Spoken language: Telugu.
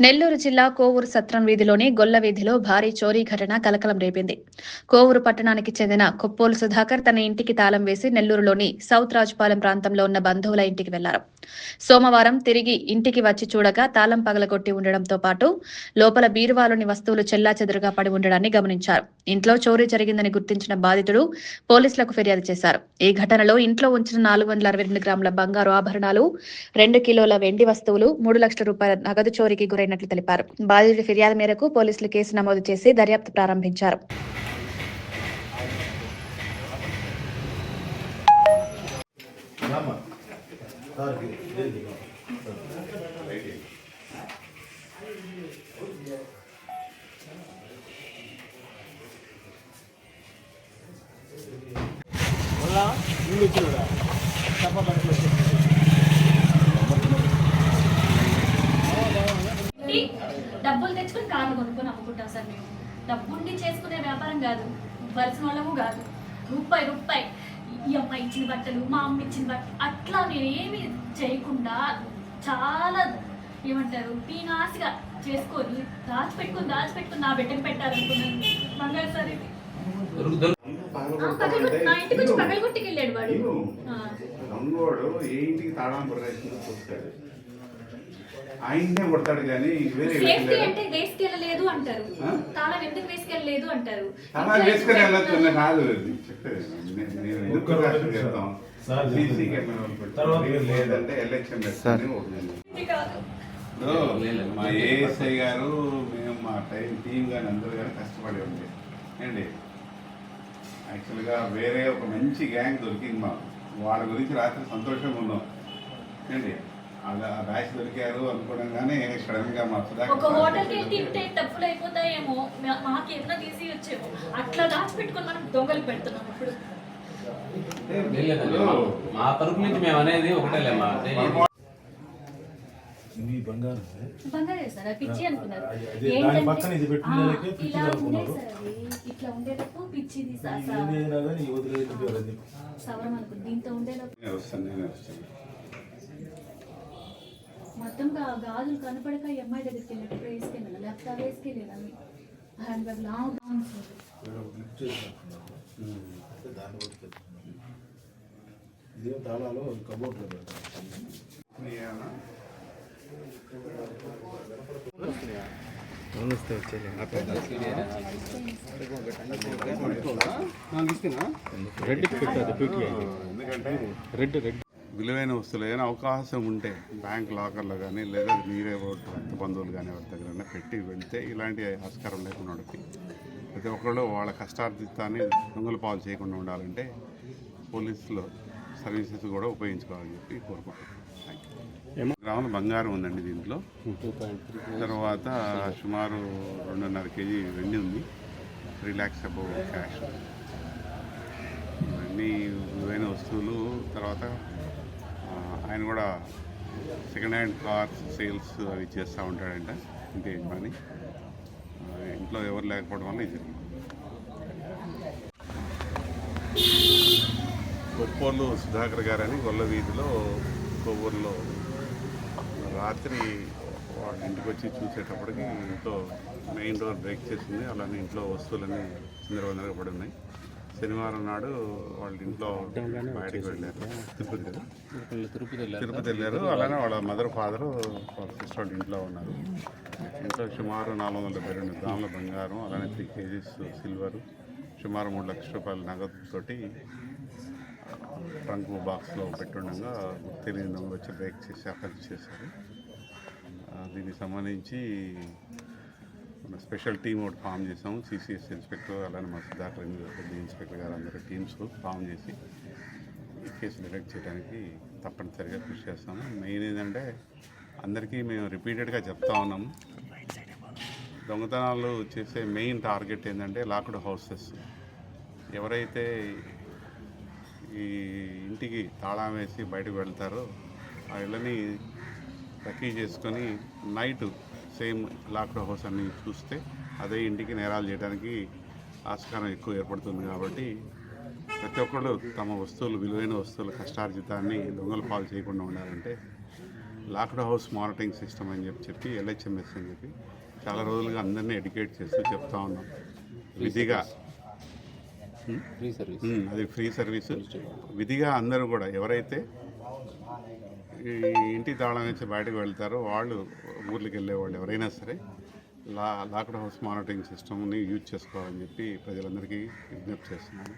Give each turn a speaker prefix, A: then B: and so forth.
A: నెల్లూరు జిల్లా కోవూరు సత్రం వీధిలోని గొల్ల వీధిలో భారీ చోరీ ఘటన కలకలం రేపింది. కోవూరు పట్టణానికి చెందిన కొప్పోలు సుధాకర్ తన ఇంటికి తాళం వేసి నెల్లూరులోని సౌత్ రాజుపాలెం ప్రాంతంలో ఉన్న బంధువుల ఇంటికి వెళ్లారు. సోమవారం తిరిగి ఇంటికి వచ్చి చూడగా తాళం పగలగొట్టి ఉండడంతో పాటు లోపల బీరువాలోని వస్తువులు చెల్లాచెదురుగా పడి ఉండడాన్ని గమనించారు. ఇంట్లో చోరీ జరిగిందని గుర్తించిన బాధితుడు పోలీసులకు ఫిర్యాదు చేశారు. ఈ ఘటనలో ఇంట్లో ఉంచిన 462 గ్రాముల బంగారు ఆభరణాలు, 2 కిలోల వెండి వస్తువులు, 3 లక్షల రూపాయల నగదు చోరీకి గురైనట్లు తెలిపారు. బాధితుడి ఫిర్యాదు మేరకు పోలీసులు కేసు నమోదు చేసి దర్యాప్తు ప్రారంభించారు.
B: డబ్బులు తెచ్చుకుని కార్లు కొనుక్కొని అమ్ముకుంటాం సార్. మేము డబ్బుండి చేసుకునే వ్యాపారం కాదు, వలసిన వాళ్ళము కాదు. రూపాయి ఈ అమ్మాయి ఇచ్చిన బట్టలు, మా అమ్మ ఇచ్చిన బట్టలు అట్లా నేను ఏమి చేయకుండా చాలా ఏమంటారు పీనాసిగా చేసుకొని దాచిపెట్టుకుని నా బిడ్డకు పెట్టాలనుకున్నాను. బంగారు సార్ ఇది నా ఇంటికి వచ్చి పగలగొట్టుకు వెళ్ళాడు వాడు.
C: ఏ ఇంటికి తాళం ఆయనే కొడతాడు కానీ
B: సేఫ్టీ అంటే వేసుకెళ్ళలేదు అంటారు. తాళం ఎందుకు వేసుకెళ్ళలేదు అంటారు.
C: తాళం వేసుకొని వెళ్ళొచ్చు కాదు నేను ఎందుకు చేస్తాం. సీసీ కెమెరా లేదంటే ఎలక్షన్ మా ఏఎస్ఐ గారు మేము మా టీం కానీ అందరూ కానీ కష్టపడి ఉంది అండి. యాక్చువల్గా వేరే ఒక మంచి గ్యాంగ్ దొరికింది మాకు. వాళ్ళ గురించి రాత్రి సంతోషంగా ఉన్నాం అండి. అలా బ్యాచ్ దొరికారు అనుకోవడం కానీ సడన్ గా మా
B: ఒక హోటల్కి వెళ్ళి తింటే తప్పులు అయిపోతాయేమో, మాకు ఏమైనా తీసి వచ్చేమో అట్లా దాచిపెట్టుకొని మనం దొంగలు పెడుతున్నాం. ఇప్పుడు
D: మా తరపు నుంచి మేము అనేది ఒకటేలేమా,
B: బంగారే సార్. పిచ్చి అనుకున్నారు. ఇట్లా ఉండేటప్పుడు పిచ్చిది సవరం అనుకుంది. దీంతో ఉండేటప్పుడు మొత్తం గాజులు కనపడక ఈ అమ్మాయి దగ్గరికి వెళ్ళేటప్పుడు వేసుకెళ్ళాలి, లేకపోతే అవి వేసుకెళ్ళేదాన్ని. హ్యాండ్ బ్యాగ్ లాంగ్
E: తాళాలు కబోర్డ్లో
C: విలువైన వస్తువులు ఏదైనా అవకాశం ఉంటే బ్యాంక్ లాకర్లో కానీ లేదా మీరే రక్త బంధువులు కానీ ఎవరి దగ్గర పెట్టి వెళ్తే ఇలాంటి ఆస్కారం లేకుండా ఉండదు. ప్రతి ఒక్కళ్ళు వాళ్ళ కష్టార్జితాన్ని దొంగల పాలు చేయకుండా ఉండాలంటే పోలీసులో సర్వీసెస్ కూడా ఉపయోగించుకోవాలని చెప్పి కోరుకుంటున్నాను. గ్రాముల బంగారం ఉందండి దీంట్లో. తర్వాత సుమారు 2.5 కేజీ వెండి ఉంది. 3 lakhs అబౌవ్ క్యాష్. ఇవన్నీ విలువైన వస్తువులు. తర్వాత ఆయన కూడా సెకండ్ హ్యాండ్ కార్స్ సేల్స్ అవి చేస్తూ ఉంటాడంట ఇంటి యజమాని. ఇంట్లో ఎవరు లేకపోవడం వల్ల ఇది జరిగింది. కొప్పోలు సుధాకర్ గారని గొల్ల వీధిలో కొవ్వూరులో రాత్రి వాళ్ళ ఇంటికి వచ్చి చూసేటప్పటికి ఇంట్లో మెయిన్ డోర్ బ్రేక్ చేసింది. అలానే ఇంట్లో వస్తువులన్నీ చిందరవందరగా పడి ఉన్నాయి. శనివారం నాడు వాళ్ళ ఇంట్లో బయటకు వెళ్ళారు. తిరుపతి వెళ్ళారు. అలానే వాళ్ళ మదర్ ఫాదరు వాళ్ళ సిస్టర్ వాళ్ళ ఇంట్లో ఉన్నారు. ఇంట్లో సుమారు 472 గ్రాముల బంగారం, అలానే 3 kgs సిల్వరు, సుమారు 3 లక్షల రూపాయల నగదుతోటి ట్రంక్ బాక్స్లో పెట్టుండగా తెలియని దొంగలు వచ్చి బ్రేక్ చేసి అఫెక్ట్ చేశారు. దీనికి సంబంధించి మన స్పెషల్ టీమ్ ఒకటి ఫామ్ చేసాము. సిసిఎస్ ఇన్స్పెక్టర్ అలానే మా సుధాకర్ ఇన్స్పెక్టర్ గారు అందరూ టీమ్స్ ఫామ్ చేసి ఈ కేసు డిటెక్ట్ చేయడానికి తప్పనిసరిగా కృషి చేస్తాము. మెయిన్ ఏంటంటే అందరికీ మేము రిపీటెడ్గా చెప్తా ఉన్నాము, దొంగతనాలు చేసే మెయిన్ టార్గెట్ ఏంటంటే లాక్డ్ హౌసెస్. ఎవరైతే ఈ ఇంటికి తాళం వేసి బయటకు వెళ్తారో ఆ ఇళ్ళని రకీ చేసుకొని నైట్ సేమ్ లాక్డ్ హౌస్ అన్ని చూస్తే అదే ఇంటికి నేరాలు చేయడానికి ఆస్కారం ఎక్కువ ఏర్పడుతుంది. కాబట్టి ప్రతి ఒక్కళ్ళు తమ వస్తువులు, విలువైన వస్తువుల కష్టార్జితాన్ని దొంగల పాలు చేయకుండా ఉండాలంటే లాక్డ్ హౌస్ మానిటరింగ్ సిస్టమ్ అని చెప్పి LHMS అని చెప్పి చాలా రోజులుగా అందరినీ ఎడ్యుకేట్ చేస్తూ చెప్తా ఉన్నాం. విధిగా
D: ఫ్రీ సర్వీస్
C: అది ఫ్రీ సర్వీసు. విధిగా అందరూ కూడా ఎవరైతే ఈ ఇంటి తాళం నుంచి బయటకు వెళ్తారో వాళ్ళు ఊర్లకు వెళ్ళే వాళ్ళు ఎవరైనా సరే లాక్డ్ హౌస్ మానిటరింగ్ సిస్టమ్ని యూజ్ చేసుకోవాలని చెప్పి ప్రజలందరికీ విజ్ఞప్తి చేస్తున్నాను.